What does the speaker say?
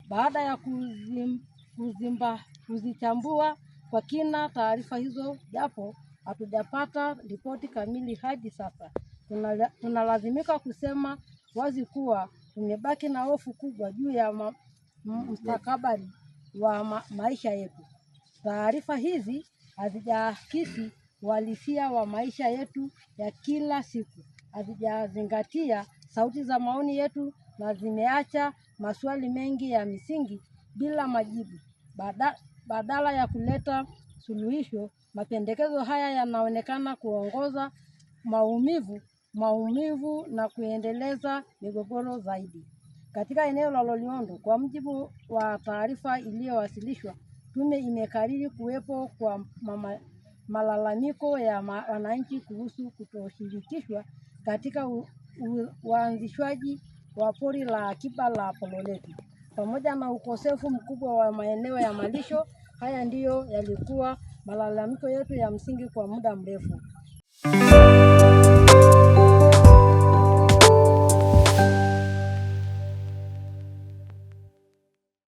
Baada ya kuzichambua kwa kina taarifa hizo, japo hatujapata ripoti kamili hadi sasa, tunalazimika kusema wazi kuwa tumebaki na hofu kubwa juu ya mustakabali wa maisha yetu. Taarifa hizi hazijaakisi uhalisia wa maisha yetu ya kila siku, hazijazingatia sauti za maoni yetu na zimeacha maswali mengi ya misingi bila majibu. Badala ya kuleta suluhisho, mapendekezo haya yanaonekana kuongoza maumivu na kuendeleza migogoro zaidi. Katika eneo la Loliondo, kwa mujibu wa taarifa iliyowasilishwa, tume imekariri kuwepo kwa malalamiko ya wananchi kuhusu kutoshirikishwa katika uanzishwaji wa pori la akiba la Pololeti, pamoja na ukosefu mkubwa wa maeneo ya malisho. Haya ndiyo yalikuwa malalamiko yetu ya msingi kwa muda mrefu.